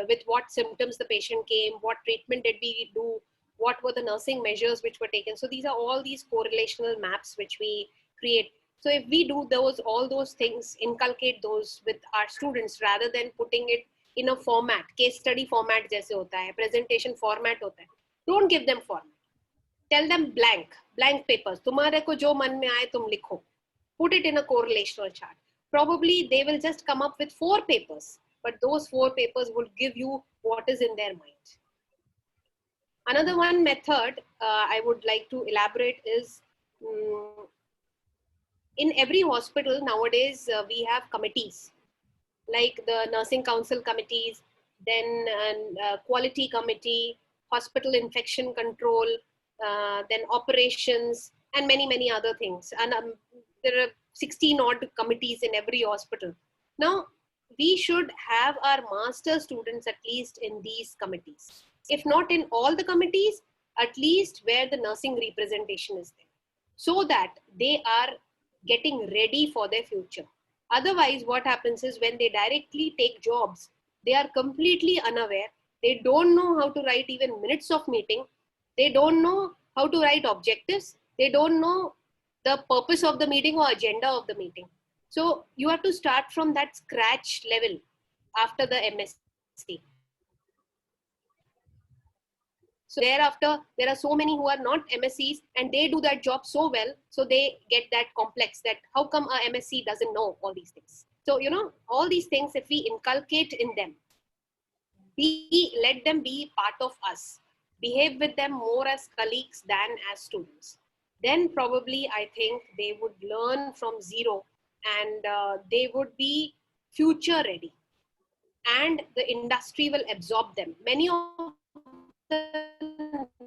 with what symptoms the patient came, what treatment did we do, what were the nursing measures which were taken. So these are all these correlational maps which we create. So if we do all those things, inculcate those with our students, rather than putting it in a format, case study format jaise hota hai, presentation format hota hai. Don't give them format. Tell them blank papers. तुम्हारे को जो मन में आए तुम लिखो. Put it in a correlational chart. Probably they will just come up with 4 papers, but those 4 papers will give you what is in their mind. Another one method I would like to elaborate is in every hospital nowadays we have committees like the nursing council committees, then quality committee, hospital infection control, then operations, and many other things. And there are 16 odd committees in every hospital. Now, we should have our master students at least in these committees. If not in all the committees, at least where the nursing representation is there, so that they are getting ready for their future. Otherwise, what happens is when they directly take jobs, they are completely unaware. They don't know how to write even minutes of meeting. They don't know how to write objectives. They don't know the purpose of the meeting or agenda of the meeting. So you have to start from that scratch level after the MSc. So thereafter, there are so many who are not MSCs and they do that job so well. So they get that complex that how come a MSc doesn't know all these things. So, all these things, if we inculcate in them, let them be part of us, behave with them more as colleagues than as students, then probably I think they would learn from zero and they would be future ready and the industry will absorb them. Many of the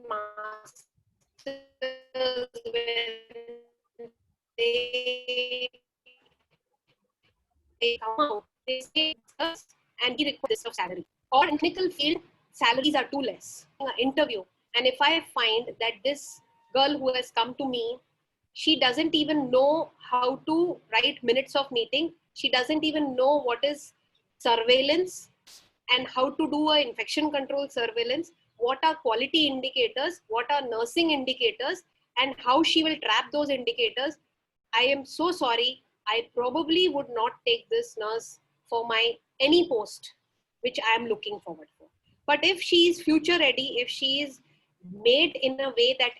masters, when they come out, they say and we require this of salary. Or in clinical field, salaries are too less. An interview, and if I find that this girl who has come to me, she doesn't even know how to write minutes of meeting. She doesn't even know what is surveillance and how to do an infection control surveillance, what are quality indicators, what are nursing indicators, and how she will trap those indicators. I am so sorry. I probably would not take this nurse for my any post which I am looking forward for. But if she is future ready, if she is made in a way that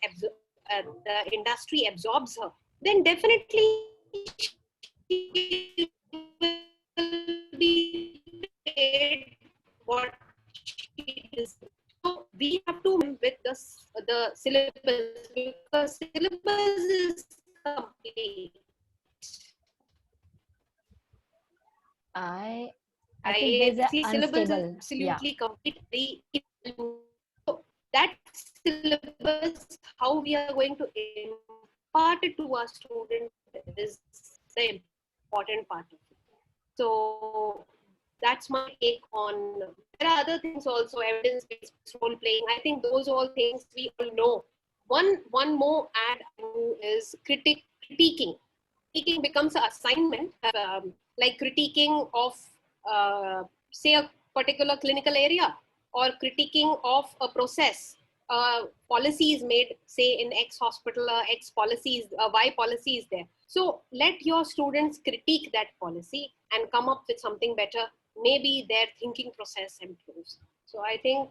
the industry absorbs her, then definitely she will be paid what she deserves. So we have to with the syllabus because syllabus is complete. I think there's an See, syllabus is unstable. Yeah. absolutely complete. So that syllabus, how we are going to impart it to our student is the important part of it. So that's my take on. There are other things also, evidence-based role playing. I think those all things we all know. One more add is critiquing. Critiquing becomes an assignment, like critiquing of, say, a particular clinical area or critiquing of a process. Policy is made, say, in X hospital, X policies, Y policy is there. So let your students critique that policy and come up with something better. Maybe their thinking process improves. So I think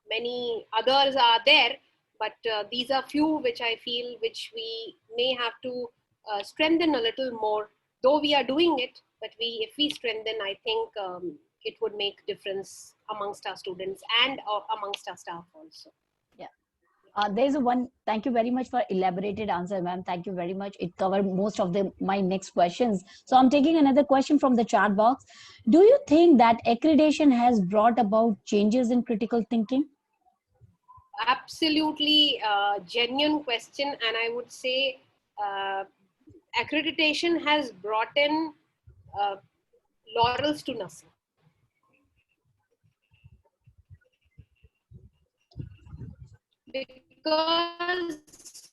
many others are there, but these are few which I feel which we may have to strengthen a little more. Though we are doing it, but if we strengthen, I think it would make difference amongst our students and amongst our staff also. Yeah. There's one. Thank you very much for elaborated answer, ma'am. Thank you very much. It covered most of my next questions. So I'm taking another question from the chat box. Do you think that accreditation has brought about changes in critical thinking? Absolutely genuine question, and I would say accreditation has brought in laurels to nursing. Because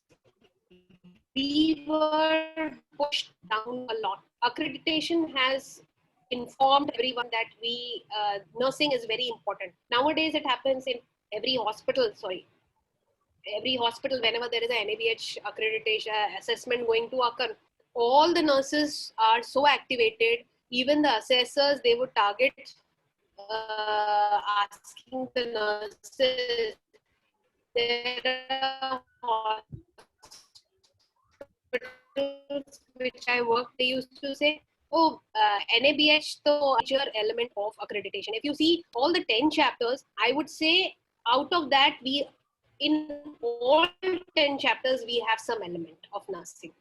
we were pushed down a lot. Accreditation has informed everyone that nursing is very important. Nowadays, it happens in every hospital. Whenever there is an NABH accreditation assessment going to occur, all the nurses are so activated. Even the assessors, they would target asking the nurses there are hospitals which I worked, they used to say, oh, NABH to major element of accreditation. If you see all the 10 chapters, I would say out of that, in all 10 chapters, we have some element of nursing.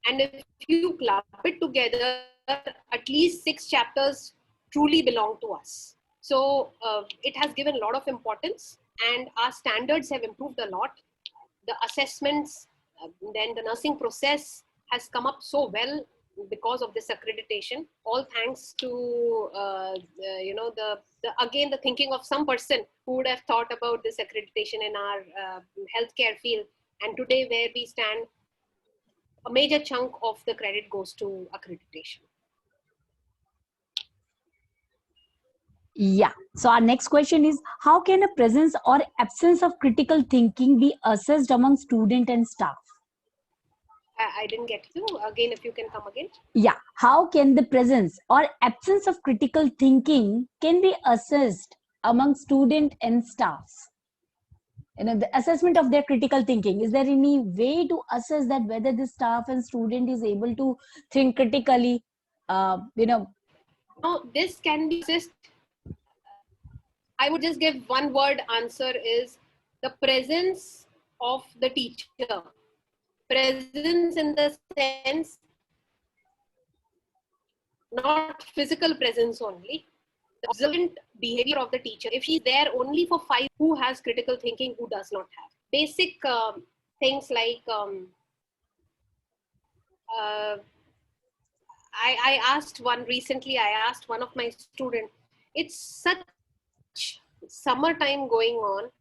And if you club it together, at least 6 chapters truly belong to us. So it has given a lot of importance, and our standards have improved a lot. The assessments, then the nursing process has come up so well because of this accreditation. All thanks to again the thinking of some person who would have thought about this accreditation in our healthcare field. And today, where we stand, a major chunk of the credit goes to accreditation. Yeah. So our next question is, how can a presence or absence of critical thinking be assessed among student and staff? I didn't get you. Again, if you can come again. Yeah. How can the presence or absence of critical thinking can be assessed among student and staffs? The assessment of their critical thinking. Is there any way to assess that whether the staff and student is able to think critically? Now, this can be assessed. I would just give one word answer is the presence of the teacher. Presence in the sense, not physical presence only, the observant behavior of the teacher. If she's there only for 5, who has critical thinking, who does not have? Basic things like, I asked one of my students, it's such summertime going on,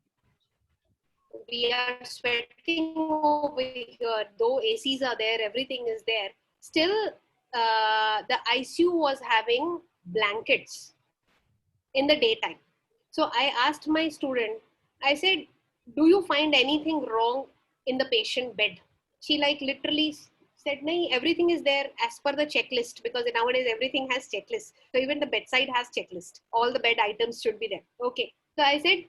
we are sweating over here, though ACs are there, everything is there. Still, the ICU was having blankets in the daytime. So I asked my student, I said, do you find anything wrong in the patient bed? She literally said, nahi, everything is there as per the checklist, because nowadays everything has checklist. So even the bedside has checklist. All the bed items should be there. Okay. So I said,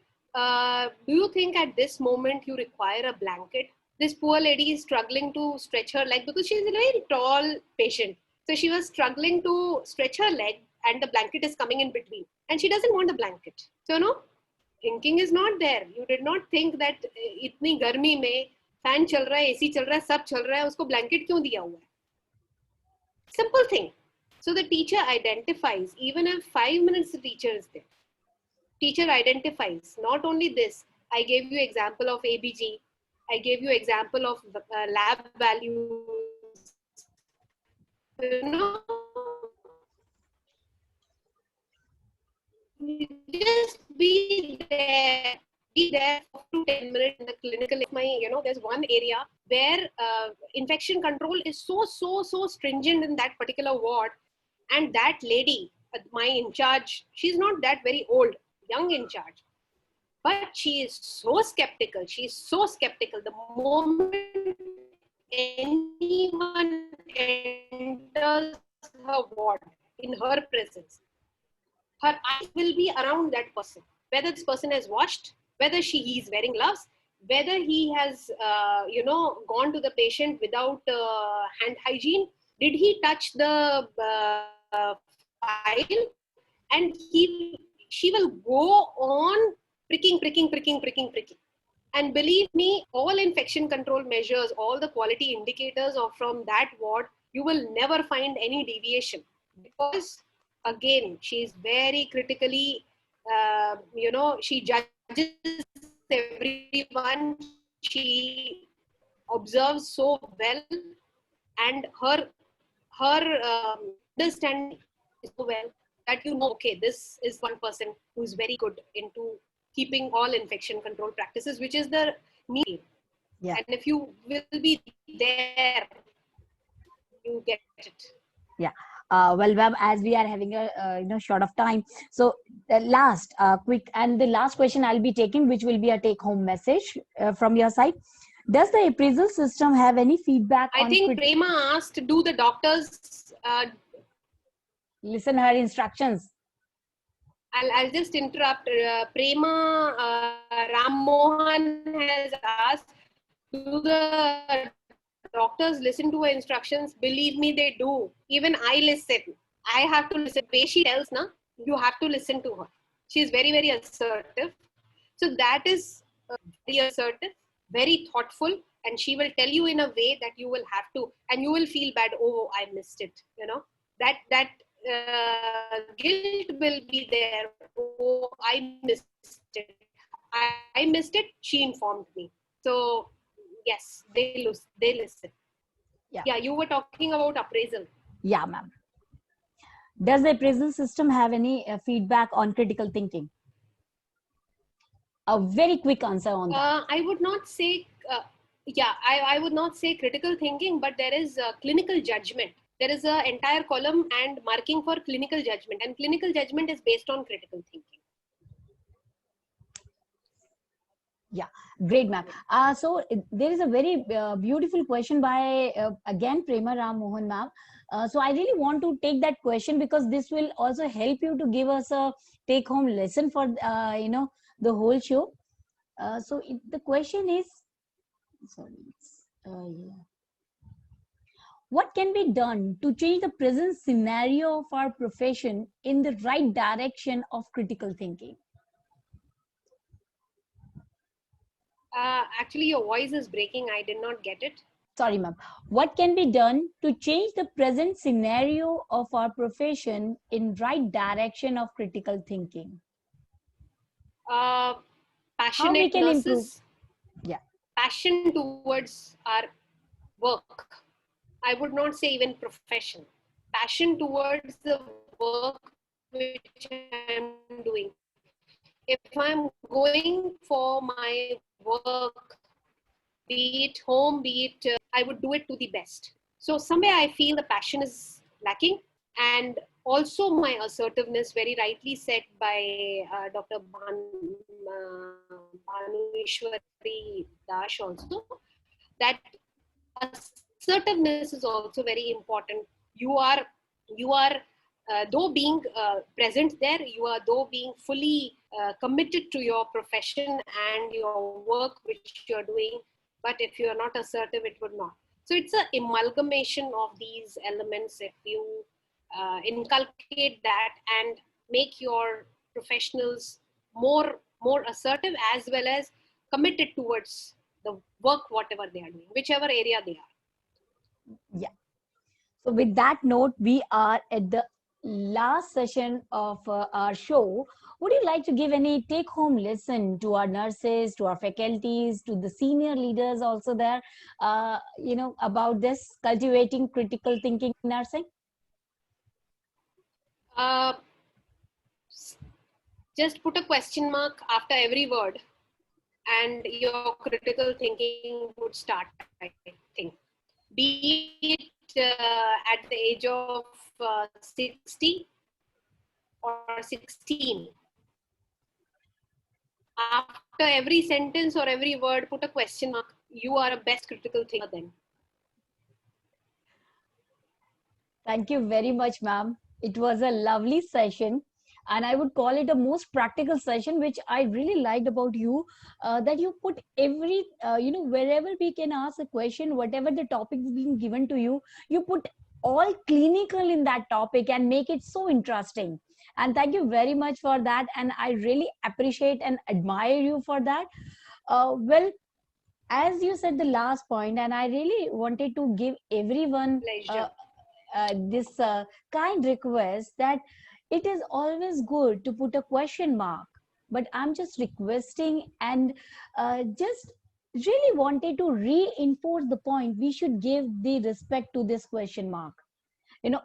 do you think at this moment you require a blanket? This poor lady is struggling to stretch her leg because she is a very tall patient. So she was struggling to stretch her leg and the blanket is coming in between. And she doesn't want the blanket. So no, thinking is not there. You did not think that itni garmi mein fan chal raha hai, AC chal raha hai, sab chal raha hai, usko blanket kyun diya hua hai? Simple thing. So the teacher identifies, even if 5 minutes the teacher is there. Teacher identifies. Not only this, I gave you example of ABG. I gave you example of lab values. Just be there for 2 to 10 minutes in the clinical. There's one area where infection control is so stringent in that particular ward, and that lady, my in charge, she's not that very old, young in charge, but she is so skeptical. She's so skeptical. The moment anyone enters her ward in her presence, her eyes will be around that person. Whether this person has washed, whether he is wearing gloves, whether he has, gone to the patient without hand hygiene, did he touch the file, and she will go on pricking. And believe me, all infection control measures, all the quality indicators of from that ward, you will never find any deviation, because again, she is very critically, she judges everyone, she observes so well, and her understanding is so well that okay, this is one person who is very good into keeping all infection control practices, which is the need. Yeah. And if you will be there, you get it. Yeah. Well, ma'am, as we are having a short of time, so the last quick and the last question I'll be taking, which will be a take-home message from your side. Does the appraisal system have any feedback? I think Prema asked, do the doctors listen her instructions? I'll just interrupt. Prema Ram Mohan has asked, do the doctors listen to her instructions? Believe me, they do. Even I listen. I have to listen. The way she tells, na, you have to listen to her. She's very, very assertive. So that is very assertive, very thoughtful, and she will tell you in a way that you will have to, and you will feel bad. Oh, I missed it. You know, that guilt will be there. Oh, I missed it. I missed it. She informed me. So yes, they listen. Yeah, you were talking about appraisal. Yeah, ma'am. Does the appraisal system have any feedback on critical thinking? A very quick answer on that. I would not say, I would not say critical thinking, but there is clinical judgment. There is an entire column and marking for clinical judgment, and clinical judgment is based on critical thinking. Yeah, great, ma'am. So there is a very beautiful question by, again, Prema Ram Mohan, ma'am. So I really want to take that question because this will also help you to give us a take-home lesson for, the whole show. So the question is, sorry, yeah. What can be done to change the present scenario of our profession in the right direction of critical thinking? Actually, your voice is breaking. I did not get it. Sorry, ma'am. What can be done to change the present scenario of our profession in right direction of critical thinking? How we Passionate can improve? nurses, Yeah. passion towards our work. I would not say even profession. Passion towards the work which I'm doing. If I'm going for my work, be it home, be it, I would do it to the best. So somewhere I feel the passion is lacking, and also my assertiveness, very rightly said by Dr. Bhanu Ishwari Dash also, that assertiveness is also very important. You are though being present there, you are though being fully committed to your profession and your work which you're doing, but if you are not assertive, it would not. So it's an amalgamation of these elements. If you inculcate that and make your professionals more assertive as well as committed towards the work, whatever they are doing, whichever area they are. Yeah. So with that note, we are at the last session of our show. Would you like to give any take-home lesson to our nurses, to our faculties, to the senior leaders also there, about this cultivating critical thinking in nursing? Just put a question mark after every word and your critical thinking would start, I think. Be it at the age of 60 or 16. After every sentence or every word, put a question mark. You are a best critical thinker then. Thank you very much, ma'am. It was a lovely session. And I would call it a most practical session, which I really liked about you, that you put every, wherever we can ask a question, whatever the topic is being given to you, you put all clinical in that topic and make it so interesting. And thank you very much for that. And I really appreciate and admire you for that. Well, as you said the last point, and I really wanted to give everyone this kind request that it is always good to put a question mark, but I'm just requesting and just really wanted to reinforce the point we should give the respect to this question mark.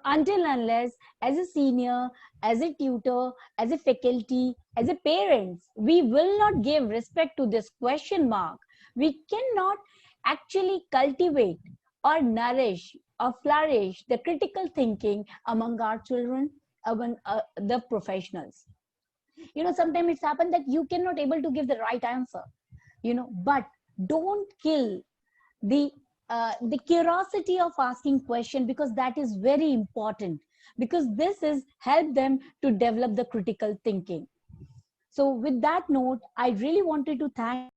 Until unless as a senior, as a tutor, as a faculty, as a parents, we will not give respect to this question mark, we cannot actually cultivate or nourish or flourish the critical thinking among our children, among the professionals. Sometimes it's happened that you cannot able to give the right answer, but don't kill the curiosity of asking question, because that is very important. because this is help them to develop the critical thinking. So with that note, I really wanted to thank.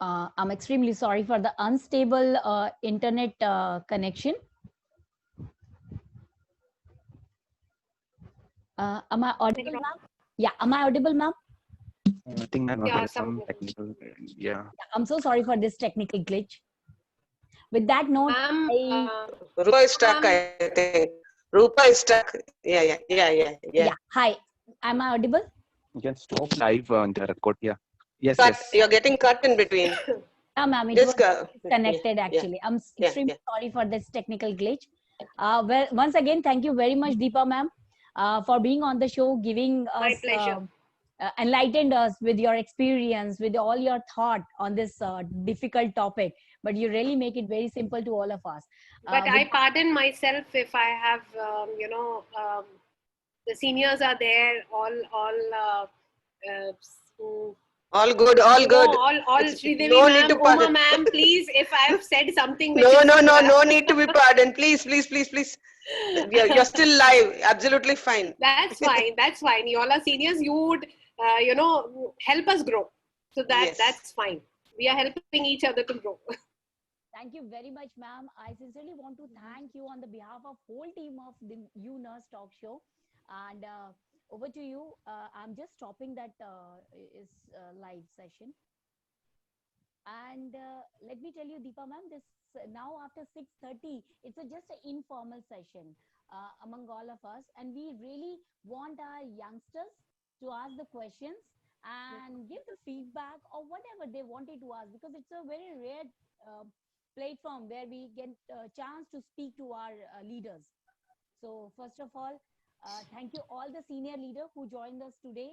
I'm extremely sorry for the unstable internet connection. Am I audible, ma'am? Yeah, am I audible, ma'am? I think Yeah, there is some some technical, yeah. I'm so sorry for this technical glitch. With that note, Rupa is stuck, I think. Rupa is stuck. Yeah. Hi, am I audible? You can stop live on the record. Yeah. Yes, Cut. yes. You're getting cut in between. Yeah, ma'am, it Just was go. connected actually. I'm extremely sorry for this technical glitch. Well, once again, thank you very much, Deepa ma'am, for being on the show, giving my us, pleasure. enlightened us with your experience, with all your thought on this difficult topic. But you really make it very simple to all of us. But I pardon myself if I have, the seniors are there, All good, all good. all It's Sridevi no need ma'am, to Uma pardon. ma'am, please, if I have said something which No, is no need to be pardoned. Please. You're still live. Absolutely fine. That's fine. You all are seniors. You would, help us grow. So Yes. that's fine. We are helping each other to grow. Thank you very much, ma'am. I sincerely want to thank you on the behalf of whole team of the You Nurse Talk Show. And over to you. I'm just stopping that is live session. And let me tell you, Deepa ma'am, this now after 6:30, it's just an informal session among all of us, and we really want our youngsters to ask the questions and give the feedback or whatever they wanted to ask, because it's a very rare platform where we get a chance to speak to our leaders. So first of all, thank you all the senior leader who joined us today.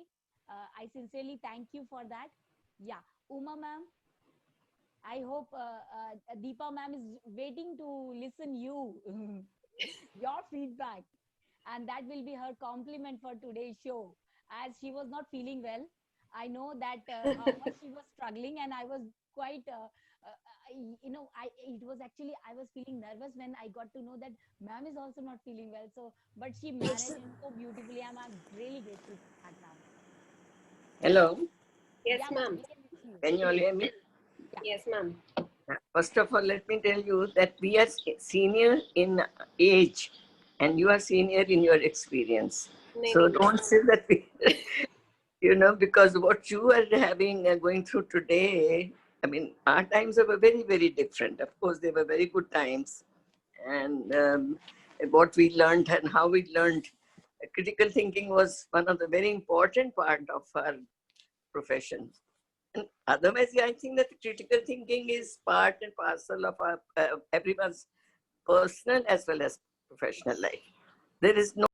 I sincerely thank you for that. Yeah, Uma ma'am, I hope Deepa ma'am is waiting to listen you, your feedback, and that will be her compliment for today's show. As she was not feeling well, I know that how much she was struggling, and I was quite, I it was actually I was feeling nervous when I got to know that ma'am is also not feeling well. So, but she managed it so beautifully, and I'm really grateful for that, ma'am. Hello, Yes, Yeah, ma'am, ma'am. we can hear you. can you all hear me? Yes, ma'am. First of all, let me tell you that we are senior in age and you are senior in your experience. So Maybe. don't say that we, because what you are having and going through today, I mean, our times were very, very different. Of course, they were very good times. And what we learned and how we learned, critical thinking was one of the very important part of our profession. And otherwise, yeah, I think that critical thinking is part and parcel of our, everyone's personal as well as professional life. There is no